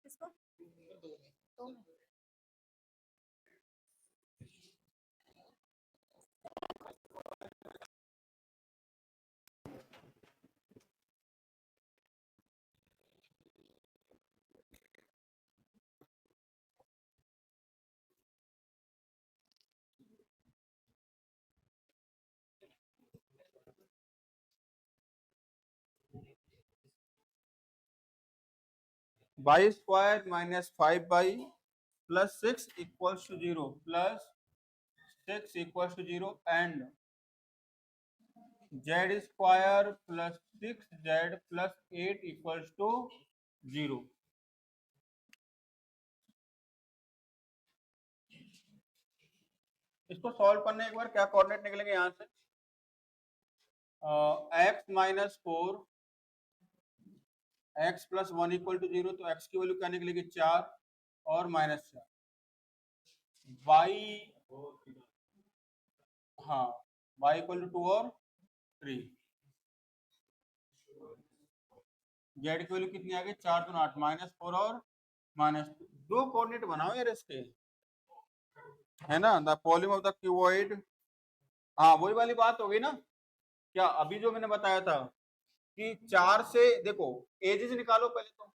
किसको? तो y square minus 5y plus 6 equals to 0 plus 6 equals to 0 and z square plus 6z plus 8 equals to 0। इसको solve करने एक बार क्या coordinate निकलेंगे यहां से, x minus 4 x plus 1 equal to 0, तो x की वैल्यू क्या निकलेगी 4 और माइनस 4, y हाँ y इक्वल टू 2 और 3, z की वैल्यू कितनी आ गई 4 तो 8 माइनस 4 और माइनस 2, दो कोऑर्डिनेट बनाओ यार इसके, है ना, the volume of the cuboid. हाँ वही वाली बात हो गई ना, क्या अभी जो मैंने बताया था कि 4 से देखो एजेस निकालो, पहले तो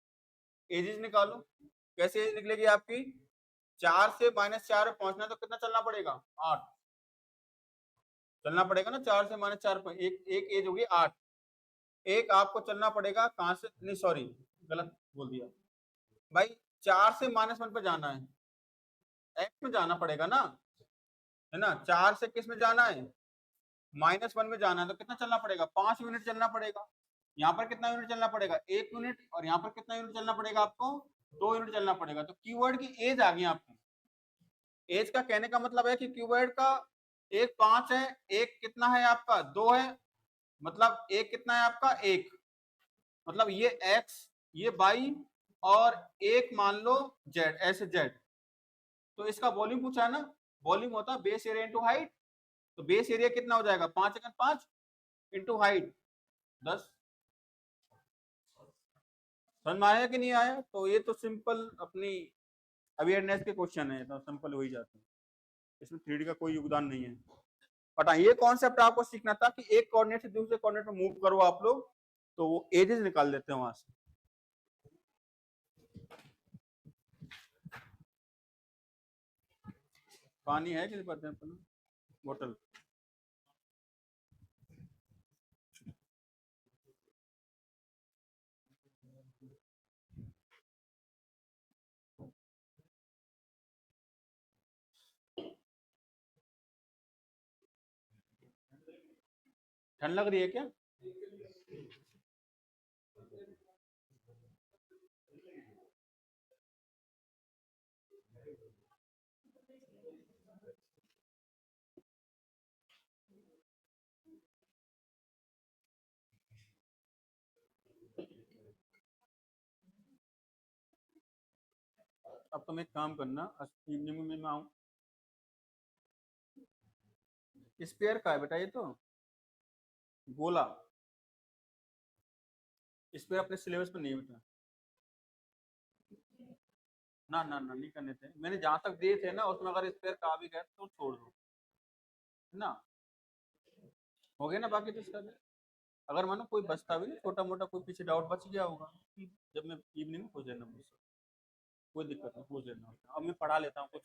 एजेस निकालो, कैसे एज निकलेगी आपकी, 4 से -4 पहुंचना तो कितना चलना पड़ेगा 8 चलना पड़ेगा ना, 4 से -4 एक एज होगी 8, एक आपको चलना पड़ेगा कहां से, नहीं सॉरी गलत बोल दिया भाई, 4 से -1 पे जाना है, एक्स में जाना पड़ेगा ना, है ना, 4 से किस में जाना है -1 में जाना है, तो कितना चलना पड़ेगा 5 यूनिट चलना पड़ेगा, यहाँ पर कितना यूनिट चलना पड़ेगा 1 यूनिट, और यहाँ पर कितना यूनिट चलना पड़ेगा आपको 2 यूनिट चलना पड़ेगा, तो कीवर्ड की एज आ गई आपकी, एज का कहने का मतलब है कि कीवर्ड का एक 5 है, एक कितना है आपका 2 है, मतलब एक कितना है आपका 1, मतलब ये x ये y और एक मान लो z, ऐसे z, तो इसका वॉल्यूम पूछा है ना, वॉल्यूम होता है बेस एरिया इंटू हाइट, तो बेस एरिया कितना हो जाएगा 5 इंटू हाइट 10, समझ में आया कि नहीं आया, तो ये तो सिंपल अपनी अवेयरनेस के क्वेश्चन है, तो सिंपल हो ही जाते हैं, इसमें 3D का कोई योगदान नहीं है। बट हाँ ये कॉन्सेप्ट आपको सीखना था कि एक कोऑर्डिनेट से दूसरे कोऑर्डिनेट में मूव करो आप लोग, तो वो एजेस निकाल देते हैं वहां से। पानी है किसी पास बोतल, ठंड लग रही है क्या? अब तुम एक काम करना, इवनिंग में मैं आऊँ, स्पेयर का है बेटा ये तो गोला, स्पेयर अपने सिलेबस में नहीं है बेटा, ना ना ना नहीं करने थे, मैंने जहां तक दिए थे ना उसमें अगर स्पेयर का भी गए तो छोड़ दो, है ना, हो गया ना, बाकी तो इसका अगर मानो कोई बचता भी छोटा मोटा कोई पीछे डाउट बच गया होगा, जब मैं इवनिंग में पूछ लेना मुझसे, कोई दिक्कत नहीं पूछ लेना, अब मैं पढ़ा लेता हूँ कुछ,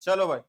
चलो भाई।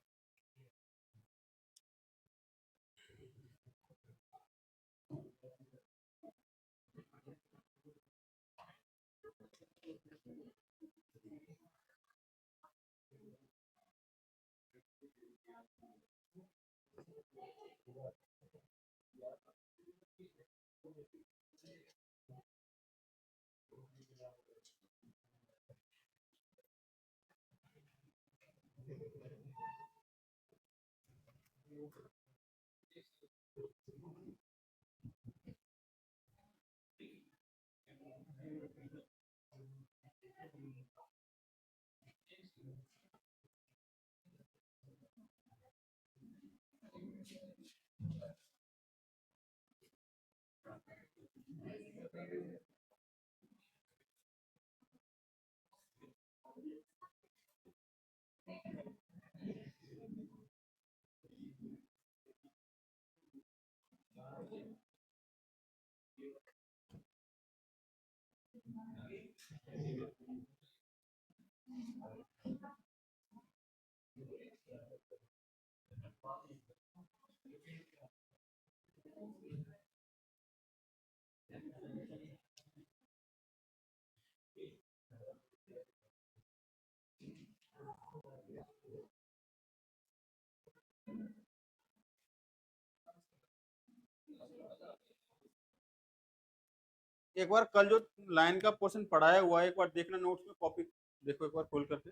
एक बार कल जो लाइन का पोर्शन पढ़ाया हुआ है एक बार देखना नोट्स में, कॉपी देखो एक बार खोल करके,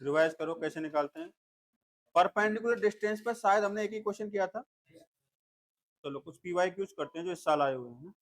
रिवाइज करो कैसे निकालते हैं। परपेंडिकुलर डिस्टेंस पर शायद हमने एक ही क्वेश्चन किया था। चलो कुछ पीवाई क्यूज करते हैं जो इस साल आए हुए हैं।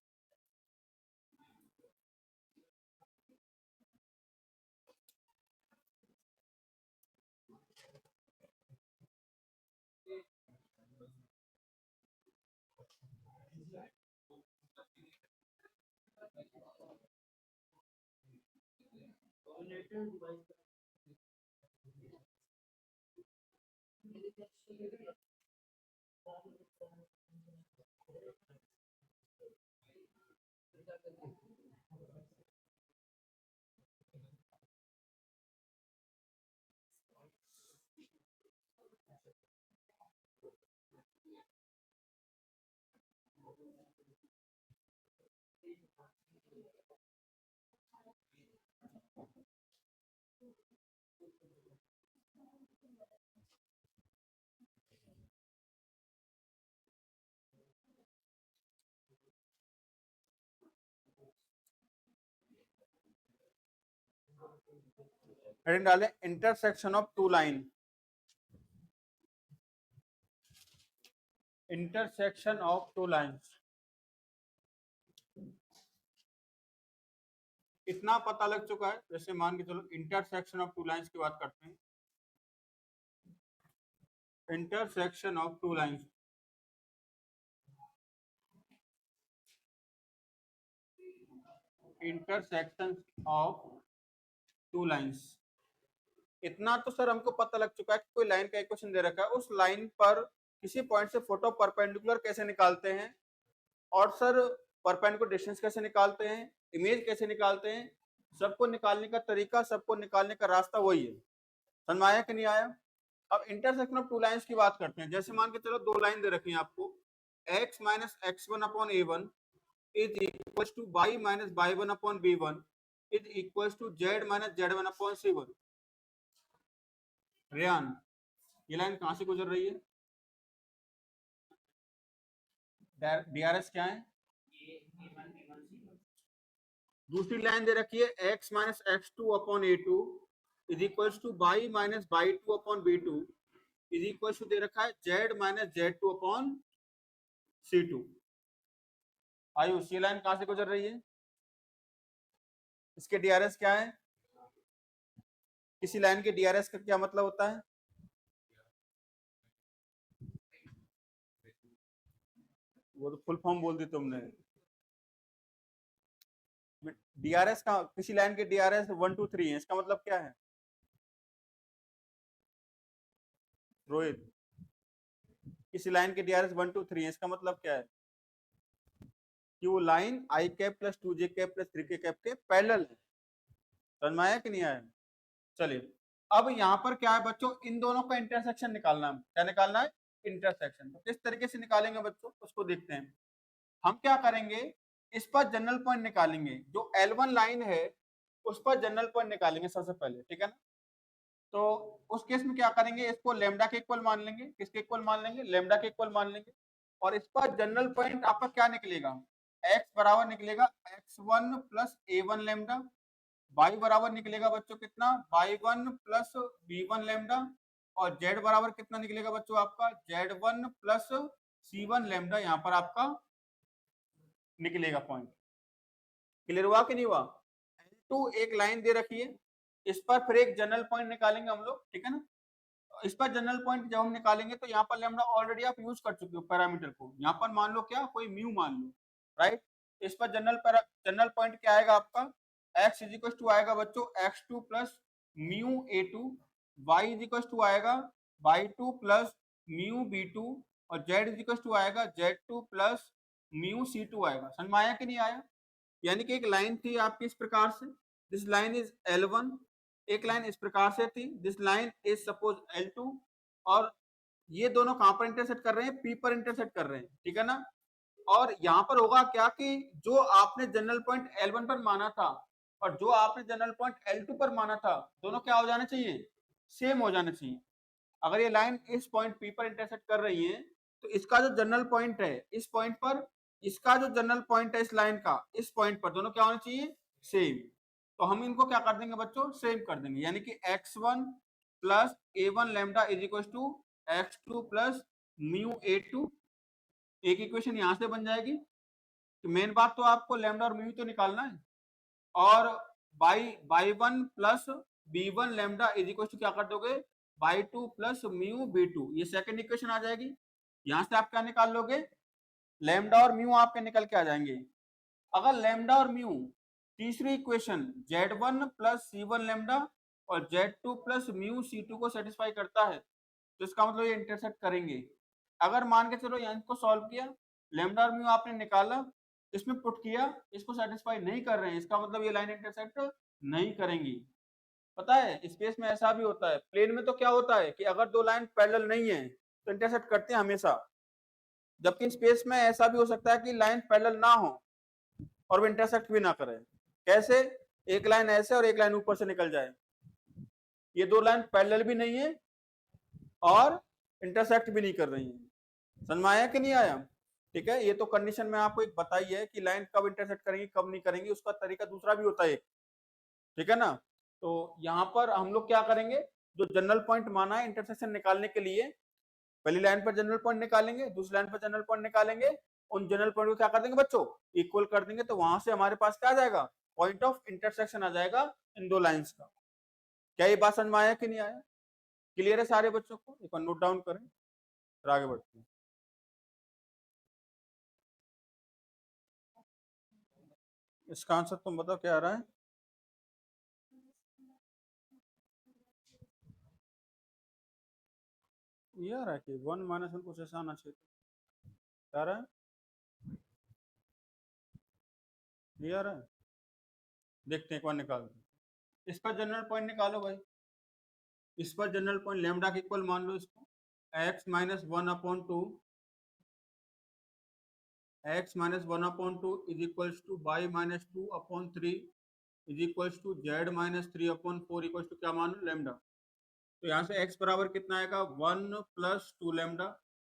हेडिंग डालें intersection of two line, intersection of two lines. इतना पता लग चुका है, जैसे मान के चलो इंटरसेक्शन ऑफ टू लाइन्स की बात करते हैं। Intersection of two lines, intersection of two lines, इतना तो सर हमको पता लग चुका है कि कोई लाइन का इक्वेशन दे रखा है, उस लाइन पर किसी पॉइंट से फोटो परपेंडिकुलर कैसे निकालते हैं, और सर परपेंडिकुलर डिस्टेंस कैसे निकालते हैं, इमेज कैसे निकालते हैं, सबको निकालने का तरीका, सबको निकालने का रास्ता वही है। समझ में आया कि नहीं आया? अब इंटरसेक्शन ऑफ टू लाइंस की बात करते हैं। जैसे मान के चलो दो लाइन दे रखी है आपको, x minus x1 upon a1 is equal to y minus y1 upon b1 is equal to z minus z1 upon c1। Rayan, ये लाइन कहां से गुजर रही है? डीआरएस क्या है? दूसरी लाइन दे रखी है x minus x2 upon a2 is equal to y minus y2 upon b2 is equal to दे रखा है z minus z2 upon c2। Ayush, ये लाइन कहां से गुजर रही है? इसके डीआरएस क्या है? किसी लाइन के डीआरएस का क्या मतलब होता है? वो तो फुल फॉर्म बोल दी तुमने। डीआरएस का, किसी लाइन के डीआरएस 1 2 3 है, इसका मतलब क्या है रोहित? किसी लाइन के डीआरएस 1 2 3 है, इसका मतलब क्या है कि वो line I cap plus 2j cap plus 3k cap के पैरेलल है। समझ में आया कि नहीं आया? चलिए, अब यहाँ पर क्या है बच्चों, इन दोनों का इंटरसेक्शन निकालना है। क्या निकालना है? इंटरसेक्शन। तो किस तरीके से निकालेंगे बच्चों, उसको देखते हैं। हम क्या करेंगे, इस पर जनरल पॉइंट निकालेंगे, जो L1 लाइन है उस पर जनरल पॉइंट निकालेंगे सबसे पहले, ठीक है ना? तो उस केस में क्या करेंगे, इसको लेमडा के इक्वल मान लेंगे। किसके इक्वल मान लेंगे? लेमडा के इक्वल मान लेंगे। और इस पर जनरल पॉइंट आपका क्या निकलेगा? x बराबर निकलेगा x1 plus a1 lambda, y बराबर निकलेगा बच्चों कितना, y1 प्लस b1 लेमडा, और z बराबर कितना निकलेगा बच्चों आपका, z1 प्लस c1 लेमडा, यहाँ पर आपका निकलेगा पॉइंट। क्लियर हुआ कि नहीं हुआ? L2 एक लाइन दे रखी है, इस पर फिर एक जनरल पॉइंट निकालेंगे हम लोग, ठीक है ना? इस पर जनरल पॉइंट जब हम निकालेंगे तो यहाँ पर लैम्डा ऑलरेडी आप यूज कर चुके हो पैरामीटर को, यहाँ पर मान लो क्या कोई म्यू मान लो, राइट। इस पर जनरल पॉइंट क्या आएगा आपका, x इज इक्वल टू आएगा बच्चों x2 plus mu a2, y is equal to आएगा y2 प्लस म्यू b2 और z इज इक्वल टू आएगा z2 प्लस म्यू c2 आएगा। समझ में आया कि नहीं आया? यानी कि एक लाइन थी आपकी इस प्रकार से, दिस लाइन इज L1, एक लाइन इस प्रकार से थी, this line is suppose L2, और ये दोनों कहां पर इंटरसेक्ट कर रहे हैं, P पर इंटरसेक्ट कर रहे हैं, ठीक है ना। और यहाँ पर होगा क्या कि जो आपने जनरल पॉइंट L1 पर माना था और जो आपने जनरल पॉइंट L2 पर माना था, दोनों क्या हो जाने चाहिए, सेम हो जाने चाहिए। अगर ये लाइन इस पॉइंट P पर इंटरसेक्ट कर रही है तो इसका जो जनरल पॉइंट है इस पॉइंट पर, इसका जो जनरल पॉइंट है इस लाइन का इस पॉइंट पर, दोनों क्या होने चाहिए, सेम। तो हम इनको क्या कर देंगे बच्चों, सेम कर देंगे, यानी कि x1 plus a1 lambda is equal to x2 plus mu a2, एक इक्वेशन यहां से बन जाएगी। तो मेन बात तो आपको लैम्डा और म्यू तो निकालना है, और y1 plus b1 lambda is equal to क्या कर दोगे, y2 प्लस म्यू b2, ये सेकंड इक्वेशन आ जाएगी। यहां से आप क्या निकाल लोगे, लैम्डा और म्यू आपके निकल के आ जाएंगे। अगर लैम्डा और म्यू तीसरी equation z1 plus c1 lambda और z2 प्लस म्यू c2 को सेटिस्फाई करता है तो इसका मतलब ये इंटरसेक्ट करेंगे। अगर मान के चलो यहाँ को सॉल्व किया, लैम्डा और म्यू आपने निकाला, इसमें पुट किया, इसको सेटिस्फाई नहीं कर रहे हैं, इसका मतलब ये लाइन इंटरसेक्ट नहीं करेंगी। पता है स्पेस में ऐसा भी होता है, प्लेन में तो क्या होता है कि अगर दो लाइन पैरेलल नहीं है तो इंटरसेक्ट करते हैं हमेशा, जबकि स्पेस में ऐसा भी हो सकता है कि लाइन पैरेलल ना हो और वो इंटरसेक्ट भी ना करे। कैसे, एक लाइन ऐसे और एक लाइन ऊपर से निकल जाए, ये दो लाइन पैरेलल भी नहीं है और इंटरसेक्ट भी नहीं कर रही है। समझ में आया कि नहीं आया? ठीक है, ये तो कंडीशन में आपको एक बताई है कि लाइन कब इंटरसेक्ट करेंगी कब नहीं करेंगी, उसका तरीका दूसरा भी होता है, ठीक है ना। तो यहाँ पर हम लोग क्या करेंगे, जो जनरल पॉइंट माना है इंटरसेक्शन निकालने के लिए, पहली लाइन पर जनरल पॉइंट निकालेंगे, दूसरी लाइन पर जनरल पॉइंट निकालेंगे, उन जनरल पॉइंट को क्या कर देंगे बच्चों, इक्वल कर देंगे, तो वहां से हमारे पास क्या आ जाएगा, पॉइंट ऑफ इंटरसेक्शन आ जाएगा इन दो लाइंस का। क्या ये बात समझ में आया कि नहीं आया? क्लियर है सारे बच्चों को? एक बार नोट डाउन करें फिर आगे बढ़ते हैं। इसका आंसर तुम बताओ क्या आ रहा है? ये आ रहा है कि 1 - 1 कुछ ऐसा आना चाहिए, क्या आ रहा है, ये आ रहा है, देखते हैं एक बार निकाल दो। इस पर जनरल पॉइंट निकालो भाई, इस पर जनरल पॉइंट लैम्डा के इक्वल मान लो इसको, x - 1/2 x - 1/2 is equals to y - 2/3 is equals to z - 3/4 equals to क्या मानो, लैम्डा। तो यहाँ से x बराबर कितना आएगा, 1 + 2 लैम्डा,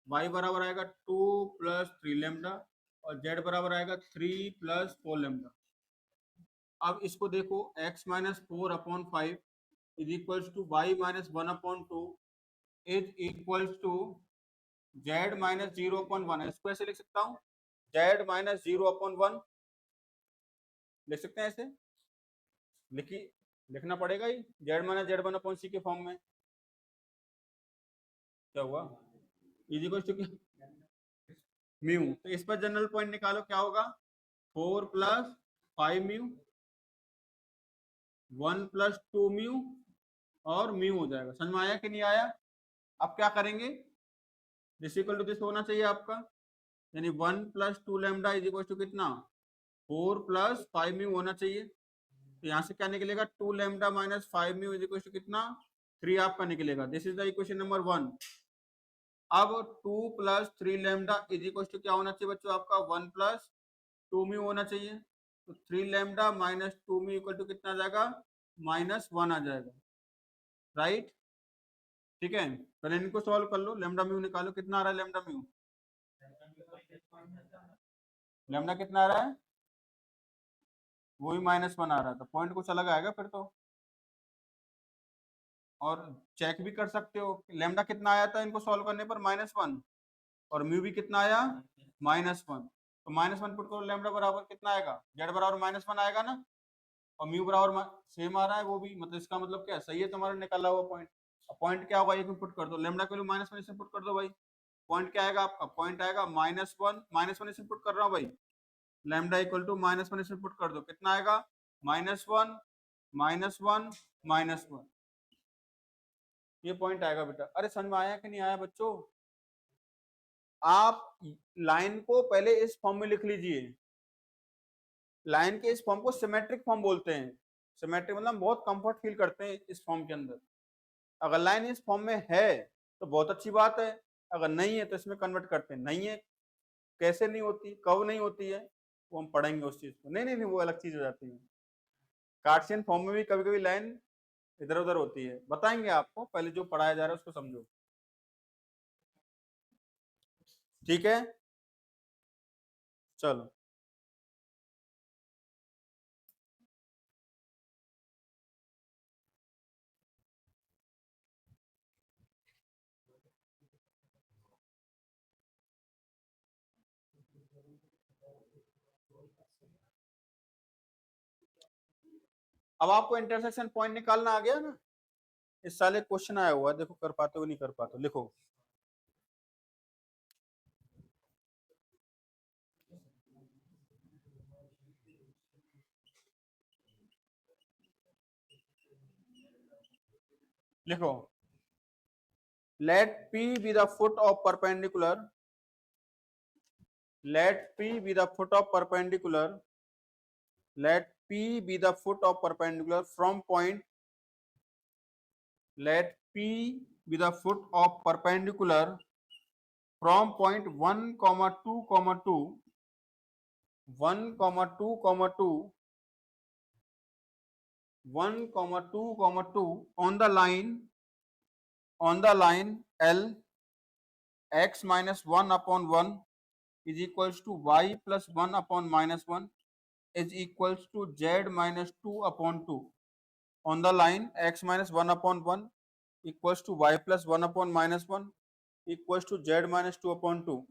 y बराबर आएगा 2 + 3 लैम्डा और z बराबर आएगा 3 + 4 लैम्डा। अब इसको देखो, x - 4/5 is equals to y - 1/2 is equals to z - 0/1। इसको ऐसे लिख सकता हूँ, z - 0/1 लिख सकते हैं ऐसे, लिखना पड़ेगा ही, z - z1/c के फॉर्म में। क्या हुआ, इज इक्वल्स टू म्यू, तो इस पर जनरल पॉइंट निकालो, क्या होगा, 4 + 5 म्यू, 1 + 2 म्यू और म्यू हो जाएगा। समझ में आया कि नहीं आया? अब क्या करेंगे, दिस इक्वल टू दिस होना चाहिए आपका, यानी 1 + 2 लैम्डा इज इक्वल टू कितना, 4 + 5 म्यू होना चाहिए। तो यहाँ से क्या निकलेगा, 2 lambda - 5 mu is equal to कितना, 3 आपका निकलेगा। This is the equation number 1। अब 2 + 3 लैम्डा इज इक्वल टू क्या होना चाहिए बच्चों, आपका 1 + 2 म्यू होना चाहिए। तो 3 लैम्डा - 2 म्यू इक्वल टू कितना आ जाएगा, -1 आ जाएगा, राइट। ठीक है, पहले इनको सॉल्व कर लो, लैम्डा म्यू निकालो, कितना आ रहा है लैम्डा म्यू, लैम्डा कितना आ रहा है, वही -1 आ रहा है, तो पॉइंट कुछ अलग आएगा फिर तो। और चेक भी कर सकते हो, लैम्डा कितना आया था इनको सॉल्व करने पर, -1, और म्यू भी कितना आया, -1। तो -1 पुट करो, लैम्डा बराबर कितना आएगा, z बराबर -1 आएगा ना, और म्यू बराबर सेम आ रहा है वो भी, मतलब इसका मतलब क्या है, सही है तुम्हारा निकाला हुआ पॉइंट। पॉइंट क्या होगा, एक में पुट कर दो, लेमडा की वैल्यू -1 इसमें पुट कर दो भाई, पॉइंट क्या आएगा आपका, पॉइंट आएगा -1 इसमें पुट कर रहा हूँ भाई, लैम्डा इक्वल टू -1 इसमें पुट कर दो, कितना आएगा -1 -1 -1, ये पॉइंट आएगा बेटा। अरे समझ में आया कि नहीं आया बच्चों? आप लाइन को पहले इस फॉर्म में लिख लीजिए, लाइन के इस फॉर्म को सिमेट्रिक फॉर्म बोलते हैं, सिमेट्रिक मतलब बहुत कंफर्ट फील करते हैं इस फॉर्म के अंदर। अगर लाइन इस फॉर्म में है तो बहुत अच्छी बात है, अगर नहीं है तो इसमें कन्वर्ट करते हैं, नहीं है कैसे नहीं होती, कब नहीं होती है, वो हम पढ़ेंगे उस चीज को, नहीं वो अलग चीज हो जाती है। कार्टेशियन फॉर्म में भी कभी कभी लाइन इधर उधर होती है, बताएंगे आपको, पहले जो पढ़ाया जा रहा है उसको समझो, ठीक है? चलो अब आपको इंटरसेक्शन पॉइंट निकालना आ गया ना, इस साल एक क्वेश्चन आया हुआ है, देखो कर पाते हो नहीं कर पाते हो, लिखो लिखो, let P be the foot of perpendicular, let P be the foot of perpendicular, let P be the foot of perpendicular from point, let P be the foot of perpendicular from point 1 comma 2 comma 2 1 comma 2 comma 2 1 comma 2 comma 2 on the line L, x minus 1 upon 1 is equals to y plus 1 upon minus 1 is equals to z minus 2 upon 2 on the line x minus 1 upon 1 equals to y plus 1 upon minus 1 equals to z minus 2 upon 2.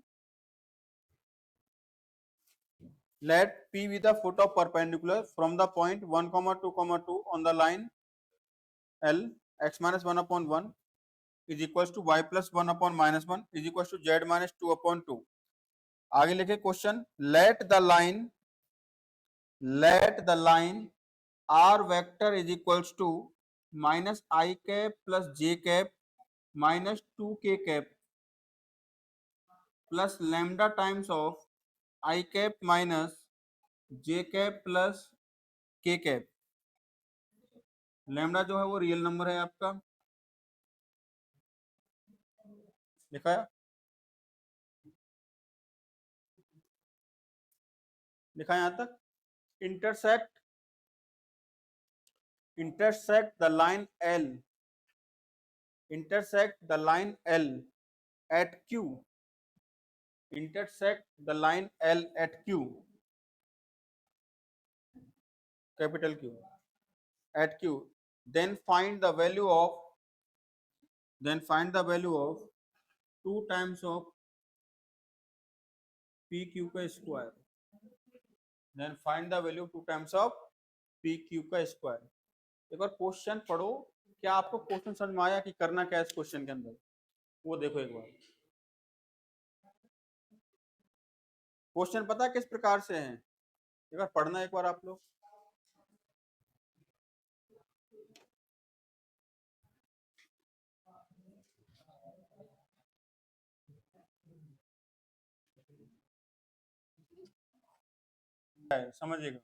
Let P be the foot of perpendicular from the point 1 comma 2 comma 2 on the line L, x minus 1 upon 1 is equals to y plus 1 upon minus 1 is equals to z minus 2 upon 2. आगे लिखे question, let the line r vector is equals to minus I cap plus j cap minus 2k cap plus lambda times of I cap minus j cap plus k cap. Lambda जो है वो real number है आपका, लिखा है, लिखा है यहां तक, intersect the line L, intersect the line L at Q, intersect the line L at Q, capital Q, at Q, then find the value of 2 times of PQ का square, then find the value 2 times of PQ का square. एक बार question पढ़ो, क्या आपको question समझ में आया कि करना क्या है इस क्वेश्चन के अंदर, वो देखो एक बार। क्वेश्चन पता है किस प्रकार से है, एक बार पढ़ना एक बार आप लोग। समझिएगा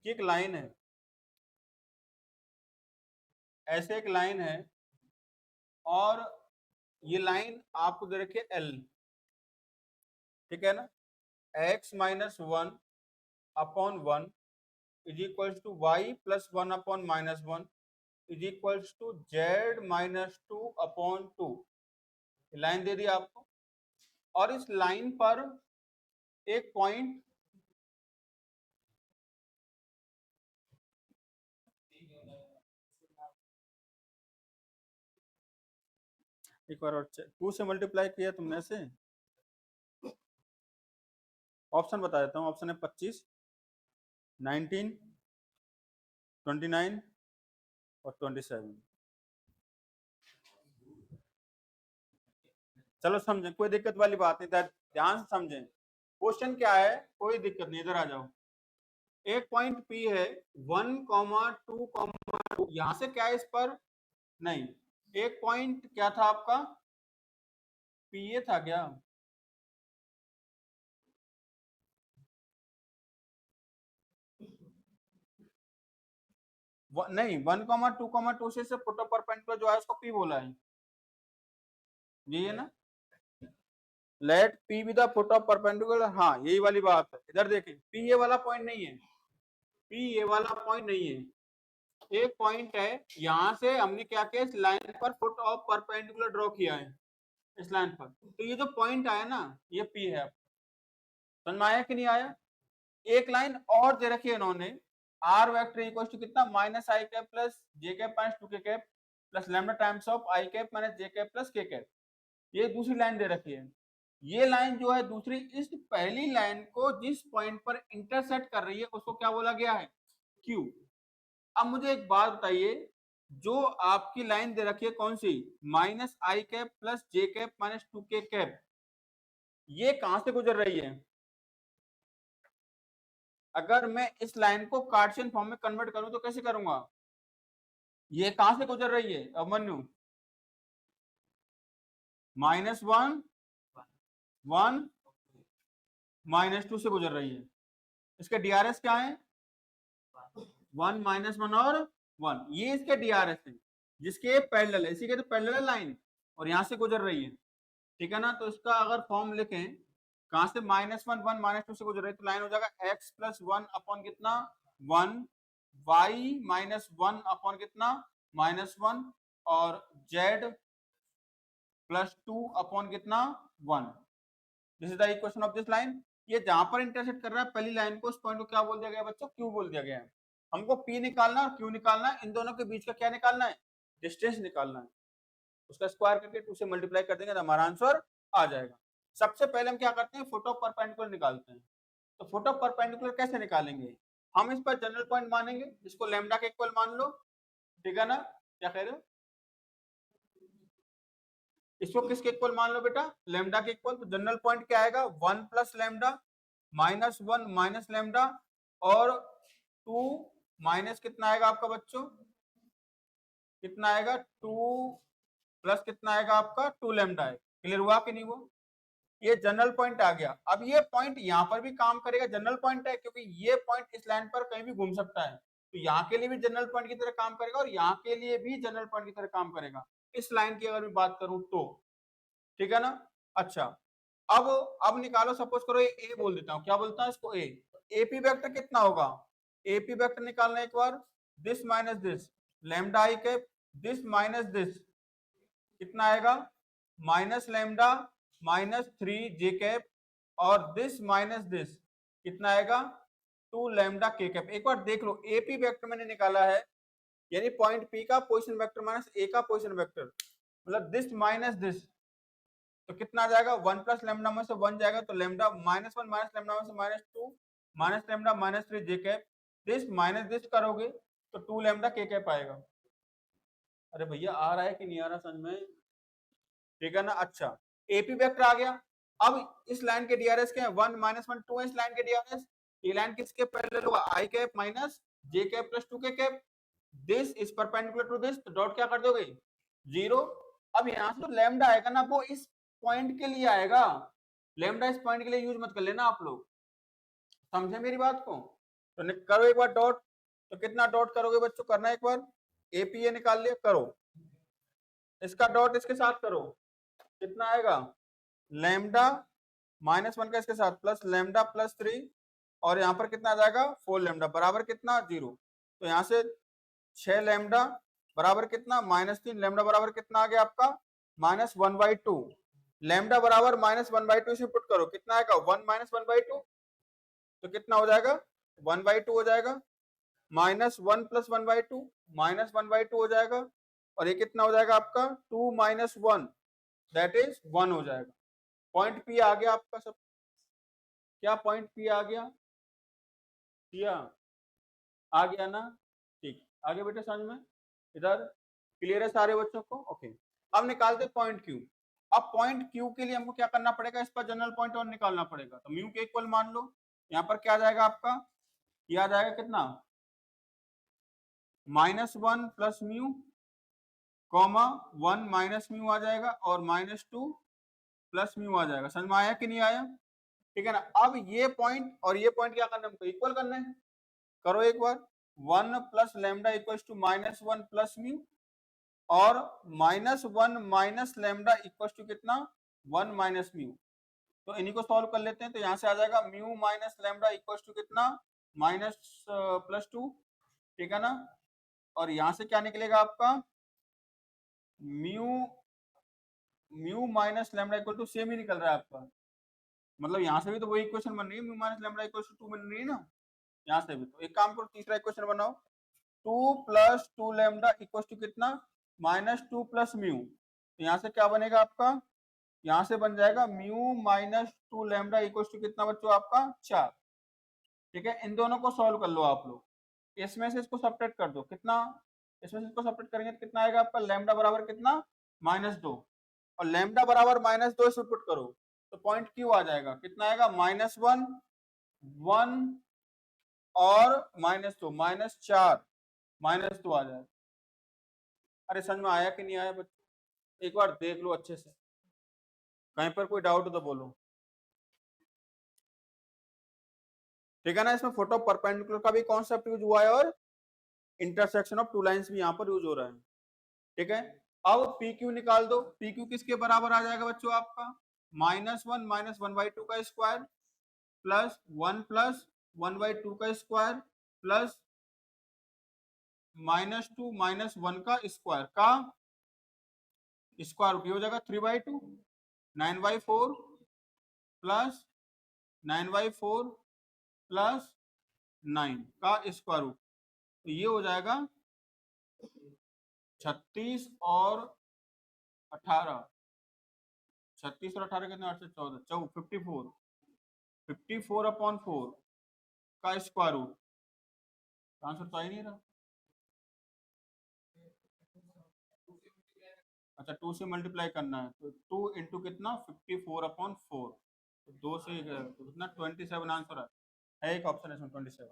कि एक लाइन है, ऐसे एक लाइन है और ये लाइन आपको दे रखी है L, ठीक है ना, x minus 1 upon 1 is equals to y plus 1 upon minus 1 is equals to z minus 2 upon 2, line दे दी आपको, और इस लाइन पर एक पॉइंट एक बार और 2 से मल्टीप्लाई किया तुमने ऐसे, ऑप्शन बता देता हूँ, ऑप्शन है 25, 19, 29 और 27। चलो समझे, कोई दिक्कत वाली बात नहीं, ध्यान से समझें क्वेश्चन क्या है, कोई दिक्कत नहीं, इधर आ जाओ। एक पॉइंट पी है 1,2,2, यहां से क्या है इस पर नहीं, एक पॉइंट क्या था आपका पी ए था क्या, नहीं 1,2,2 से पुट ऑफ परपेंडिकुलर जो है उसको पी बोला है, यही है ना, let P be the foot of perpendicular, हाँ यही वाली बात है। इधर देखें पी ए वाला पॉइंट नहीं है, पी ए वाला पॉइंट नहीं है, एक पॉइंट है यहां से हमने क्या किया, इस लाइन पर फुट ऑफ परपेंडिकुलर ड्रॉ किया है इस लाइन पर, तो ये जो पॉइंट आया ना ये पी है, समझ में आया कि नहीं आया। एक लाइन और दे रखी है इन्होंने, आर वेक्टर इक्वल टू कितना minus I cap plus J cap minus 2 K cap plus lambda times of I cap minus J cap plus के कैप, ये दूसरी लाइन दे रखी है। ये लाइन जो है दूसरी, इस पहली लाइन को जिस पॉइंट पर इंटरसेक्ट कर रही है उसको क्या बोला गया है, क्यू। अब मुझे एक बात बताइए, जो आपकी लाइन दे रखी है कौन सी, माइनस आई कैप प्लस जे कैप माइनस 2 के कैप, ये कहां से गुजर रही है। अगर मैं इस लाइन को कार्टेशियन फॉर्म में कन्वर्ट करूं तो कैसे करूंगा, ये कहां से गुजर रही है अभिमन्यु, -1 1 -2 से गुजर रही है। इसके डीआरएस क्या है, 1 -1 और 1, ये इसके डीआरएस है जिसके पैरेलल है, इसी के तो पैरेलल लाइन और यहां से गुजर रही है, ठीक है ना। तो इसका अगर फॉर्म लिखें, कहां से -1 1 -2 से गुजर रही है, तो लाइन हो जाएगा x प्लस 1 अपॉन कितना 1, y माइनस 1 अपॉन कितना -1 और z प्लस 2 अपॉन कितना 1। This is the equation of this line. ये जहां पर इंटरसेक्ट कर रहा है पहली लाइन को, उस पॉइंट को क्या बोल दिया गया बच्चों, क्यू बोल दिया गया है। हमको पी निकालना और क्यू निकालना है, इन दोनों के बीच का क्या निकालना है, डिस्टेंस निकालना है। उसका स्क्वायर करके 2 से मल्टीप्लाई कर देंगे तो हमारा आंसर आ जाएगा। सबसे पहले हम क्या करते हैं, फुट ऑफ परपेंडिकुलर निकालते हैं। तो फुट ऑफ परपेंडिकुलर कैसे निकालेंगे, हम इस पर जनरल पॉइंट मानेंगे, इसको लैम्डा के इक्वल मान लो, ठीक है ना, क्या कह रहे हो, इसको किसके इक्वल मान लो बेटा, लैम्डा के इक्वल। तो जनरल पॉइंट क्या आएगा, 1 प्लस लैम्डा -1 माइनस लैम्डा और 2 माइनस कितना आएगा आपका बच्चों, कितना आएगा 2 प्लस कितना आएगा आपका 2 लैम्डा है। क्लियर हुआ कि नहीं हुआ, ये जनरल पॉइंट आ गया। अब ये पॉइंट यहाँ पर भी काम करेगा, जनरल पॉइंट है क्योंकि ये पॉइंट इस लाइन पर कहीं भी घूम सकता है, तो यहाँ के लिए भी जनरल पॉइंट की तरह काम करेगा और यहाँ के लिए भी जनरल पॉइंट की तरह काम करेगा, इस लाइन की अगर मैं बात करूं तो, ठीक है ना। अच्छा, अब निकालो, सपोज करो ये ए बोल देता हूँ, क्या बोलता है इसको, ए। एपी वेक्टर कितना होगा, एपी वेक्टर निकालना एक बार, this minus this lambda I cap, this minus this कितना आएगा माइनस लैम्डा -3 जे कैप और दिस माइनस दिस कितना आएगा 2 लैम्डा के कैप। एक बार देख लो, एपी वेक्टर मैंने निकाला है, यानी पॉइंट पी का पोजीशन वेक्टर माइनस ए का पोजीशन वेक्टर, मतलब दिस माइनस दिस, तो कितना आ जाएगा 1 प्लस लैम्डा में से 1 जाएगा, तो लैम्डा -1 माइनस लैम्डा में से -2 minus lambda -3 J cap, this minus this करोगे तो 2 लैम्डा के कैप आएगा। अरे भैया आ रहा है कि नहीं आ रहा समझ में, ठीक है ना। अच्छा, एपी वेक्टर आ गया। अब इस लाइन के डीआरएस क्या है, 1 -1 2 है इस लाइन के डीआरएस, ये लाइन किसके पैरेलल होगा, I cap minus J cap plus 2 K cap, this is perpendicular to this, तो डॉट क्या कर दोगे 0। अब यहां से तो लैम्डा आएगा ना, वो इस पॉइंट के लिए आएगा, लैम्डा इस पॉइंट के लिए यूज मत कर लेना आप लोग, समझे मेरी बात को। तो करो एक बार डॉट, तो कितना डॉट करोगे बच्चों, करना एक बार, एपीए निकाल लिया, करो इसका डॉट इसके साथ करो, कितना आएगा लैम्डा -1 का इसके साथ प्लस लैम्डा +3 और यहाँ पर कितना आ जाएगा 4 लैम्डा बराबर कितना 0। तो यहाँ से 6 लैम्डा बराबर कितना -3 लैम्डा बराबर कितना आ गया आपका -1/2, लैम्डा बराबर -1/2 इसे पुट करो, कितना आएगा 1 -1/2, तो कितना हो जाएगा 1/2 हो जाएगा, -1 + 1/2 -1/2 हो जाएगा, और ये कितना हो जाएगा आपका 2 - 1 दैट इज 1 हो जाएगा। पॉइंट पी आ गया आपका सब, क्या पॉइंट पी आ गया, किया आ गया ना, ठीक, आगे बेटे समझ में, इधर क्लियर है सारे बच्चों को, ओके। अब निकालते पॉइंट क्यू। अब पॉइंट क्यू के लिए हमको क्या करना पड़ेगा, इस पर जनरल पॉइंट और निकालना पड़ेगा। तो म्यू के इक्वल मान लो, यहाँ पर क्या आ जाएगा आपका, ये आ जाएगा कितना, -1 plus mu comma 1 minus mu आ जाएगा और -2 प्लस म्यू आ जाएगा। समझ में आया कि नहीं आया? ठीक है ना। अब ये पॉइंट और ये पॉइंट क्या करना है, हमको इक्वल करना है। करो एक बार, 1 plus lambda equals to -1 plus mu और -1 माइनस लैम्डा इक्वल्स टू कितना, 1 माइनस म्यू। तो इन्हीं को सॉल्व कर लेते हैं। तो यहाँ से आ जाएगा mu minus lambda equals to कितना, -+2, ठीक है ना। और यहाँ से क्या निकलेगा आपका, mu minus lambda equal to same ही निकल रहा है आपका, मतलब यहाँ से भी तो वही इक्वेशन बन रही है, mu minus lambda equals to 2 बन रही है ना यहाँ से भी। तो एक काम करो, तीसरा इक्वेशन बनाओ, 2 प्लस 2 लैम्डा इक्वल्स टू कितना, -2 प्लस म्यू। तो यहाँ से क्या बनेगा आपका, यहाँ से बन जाएगा म्यू -2 लैम्डा इक्वल्स टू कितना बच्चों आपका, 4। ठीक है, इन दोनों को सॉल्व कर लो आप लोग, इसमें से इसको सब्ट्रैक्ट कर दो, कितना, इसमें से इसको सब्ट्रैक्ट करेंगे तो कितना आएगा आपका, लैम्डा बराबर कितना, -2 और लैम्डा बराबर -2 इसमें पुट करो तो पॉइंट क्यू आ जाएगा, कितना आएगा, -1 1 और -2 -4 -2 आ जाएगा। अरे समझ में आया कि नहीं आया बच्चों, एक बार देख लो अच्छे से, कहीं पर कोई डाउट हो तो बोलो। ठीक है ना, इसमें फोटो परपेंडिकुलर का भी कॉन्सेप्ट यूज हुआ है और इंटरसेक्शन ऑफ टू लाइंस भी यहाँ पर यूज हो रहा है। ठीक है, अब पी क्यू निकाल दो, पी क्यू किसके बराबर आ जाएगा बच्चों आपका, -1 माइनस 1/2 का स्क्वायर प्लस 1 का स्क्वायर प्लस -2 माइनस 1 का स्क्वायर का स्क्वायर रूट, हो जाएगा 3/2, 9/4 प्लस 9/4 प्लस 9 का स्क्वायर रूट। तो ये हो जाएगा 36 और 18, 36 और 18 कितने, 8 से 14 54/4 का स्क्वायर रूट। आंसर तो आ ही नहीं रहा। अच्छा 2 से मल्टीप्लाई करना है तो 2 इंटू कितना, 54/4, तो 2 से कितना, 27 आंसर है एक ऑप्शन है इसमें 27।